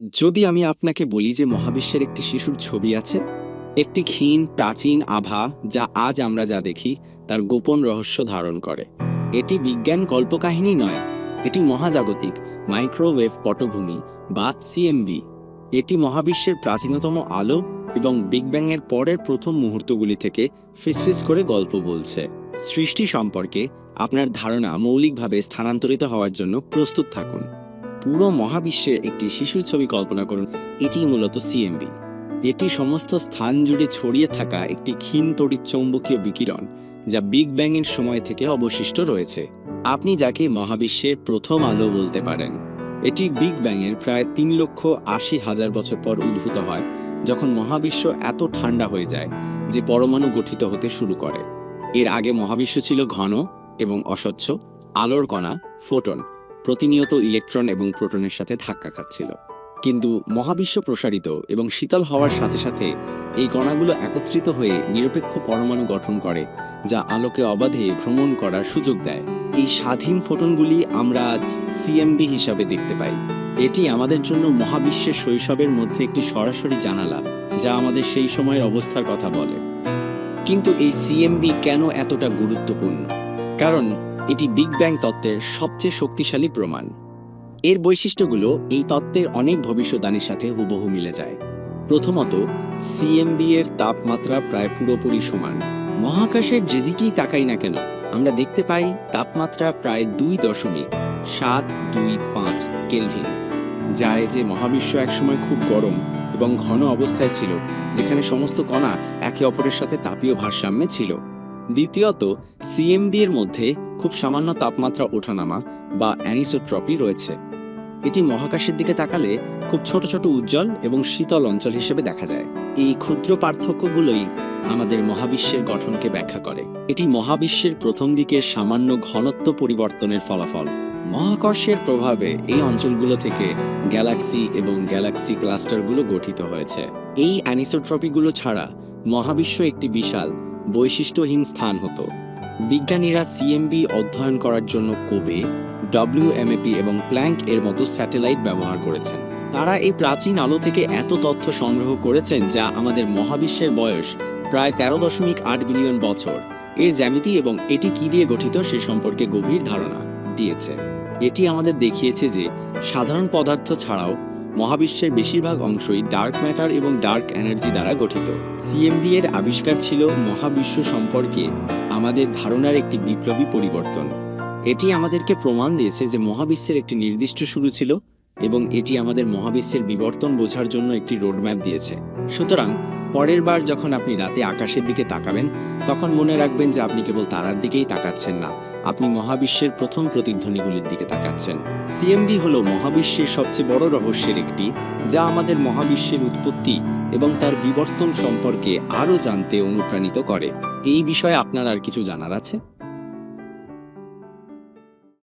যদি আমি আপনাকে বলি যে মহাবিশ্বের একটি শিশুর ছবি আছে, একটি ক্ষীণ প্রাচীন আভা যা আজ আমরা যা দেখি তার গোপন রহস্য ধারণ করে। এটি বিজ্ঞান কল্পকাহিনী নয়, এটি মহাজাগতিক মাইক্রোওয়েভ পটভূমি বা সিএমবি। এটি মহাবিশ্বের প্রাচীনতম আলো এবং বিগ ব্যাংয়ের পরের প্রথম মুহূর্তগুলি থেকে ফিসফিস করে গল্প বলছে। সৃষ্টি সম্পর্কে আপনার ধারণা মৌলিকভাবে স্থানান্তরিত হওয়ার জন্য প্রস্তুত থাকুন। পুরো মহাবিশ্বে একটি শিশুর ছবি কল্পনা করুন। এটি মূলত সিএমবি। এটি সমস্ত স্থান জুড়ে ছড়িয়ে থাকা একটি ক্ষীণ তড়িৎচৌম্বকীয় বিকিরণ যা বিগ ব্যাংয়ের সময় থেকে অবশিষ্ট রয়েছে। আপনি যাকে মহাবিশ্বের প্রথম আলো বলতে পারেন। এটি বিগ ব্যাংয়ের প্রায় 3,80,000 বছর পর উদ্ভূত হয়, যখন মহাবিশ্ব এত ঠান্ডা হয়ে যায় যে পরমাণু গঠিত হতে শুরু করে। এর আগে মহাবিশ্ব ছিল ঘন এবং অস্বচ্ছ, আলোর কণা ফোটন প্রতিনিয়ত ইলেকট্রন এবং প্রোটনের সাথে ধাক্কা খাচ্ছিল। কিন্তু মহাবিশ্ব প্রসারিত এবং শীতল হওয়ার সাথে সাথে এই কণাগুলো একত্রিত হয়ে নিরপেক্ষ পরমাণু গঠন করে, যা আলোকে অবাধে ভ্রমণ করার সুযোগ দেয়। এই স্বাধীন ফোটনগুলি আমরা আজ সিএমবি হিসাবে দেখতে পাই। এটি আমাদের জন্য মহাবিশ্বের শৈশবের মধ্যে একটি সরাসরি জানালা, যা আমাদের সেই সময়ের অবস্থার কথা বলে। কিন্তু এই সিএমবি কেন এতটা গুরুত্বপূর্ণ? কারণ এটি বিগ ব্যাং তত্ত্বের সবচেয়ে শক্তিশালী প্রমাণ। এর বৈশিষ্ট্যগুলো এই তত্ত্বের অনেক ভবিষ্যদ্বাণীর সাথে হুবহু মিলে যায়। প্রথমত, সিএমবি এর তাপমাত্রা প্রায় পুরোপুরি সমান। মহাকাশের যেদিকেই তাকাই না কেন আমরা দেখতে পাই তাপমাত্রা প্রায় 2.725 কেলভিন, যা যে মহাবিশ্ব একসময় খুব গরম এবং ঘন অবস্থায় ছিল, যেখানে সমস্ত কণা একে অপরের সাথে তাপীয় ভারসাম্যে ছিল। দ্বিতীয়ত, সিএমবি এর মধ্যে খুব সামান্য তাপমাত্রা ওঠানামা বা অ্যানিসোট্রপি রয়েছে। এটি মহাকাশের দিকে তাকালে খুব ছোট ছোট উজ্জ্বল এবং শীতল অঞ্চল হিসেবে দেখা যায়। এই ক্ষুদ্র পার্থক্যগুলোই আমাদের মহাবিশ্বের গঠনকে ব্যাখ্যা করে। এটি মহাবিশ্বের প্রথম দিকের সামান্য ঘনত্ব পরিবর্তনের ফলাফল। মহাকর্ষের প্রভাবে এই অঞ্চলগুলো থেকে গ্যালাক্সি এবং গ্যালাক্সি ক্লাস্টারগুলো গঠিত হয়েছে। এই অ্যানিসোট্রপিগুলো ছাড়া মহাবিশ্ব একটি বিশাল বৈশিষ্ট্যহীন স্থান হতো। বিজ্ঞানীরা সিএমবি অধ্যয়ন করার জন্য কোবে, ডব্লিউএমএপি এবং প্ল্যাঙ্ক এর মতো স্যাটেলাইট ব্যবহার করেছেন। তারা এই প্রাচীন আলো থেকে এত তথ্য সংগ্রহ করেছেন যা আমাদের মহাবিশ্বের বয়স প্রায় 13.8 বিলিয়ন বছর, এর জ্যামিতি এবং এটি কি দিয়ে গঠিত সে সম্পর্কে গভীর ধারণা দিয়েছে। এটি আমাদের দেখিয়েছে যে সাধারণ পদার্থ ছাড়াও মহাবিশ্বের বেশিরভাগ অংশই ডার্ক ম্যাটার এবং ডার্ক এনার্জি দ্বারা গঠিত। সিএমবি এর আবিষ্কার ছিল মহাবিশ্ব সম্পর্কে আমাদের ধারণার একটি বিপ্লবী পরিবর্তন। এটি আমাদেরকে প্রমাণ দিয়েছে যে মহাবিশ্বের একটি নির্দিষ্ট শুরু ছিল এবং এটি আমাদের মহাবিশ্বের বিবর্তন বোঝার জন্য একটি রোডম্যাপ দিয়েছে। সুতরাং পরের বার যখন আপনি রাতে আকাশের দিকে তাকাবেন, তখন মনে রাখবেন যে আপনি কেবল তারার দিকেই তাকাচ্ছেন না, আপনি মহাবিশ্বের প্রথম প্রতিধ্বনিগুলির দিকে তাকাচ্ছেন। সিএমবি হলো মহাবিশ্বের সবচেয়ে বড় রহস্যের একটি, যা আমাদের মহাবিশ্বের উৎপত্তি এবং তার বিবর্তন সম্পর্কে আরও জানতে অনুপ্রাণিত করে। এই বিষয়ে আপনার আর কিছু জানার আছে?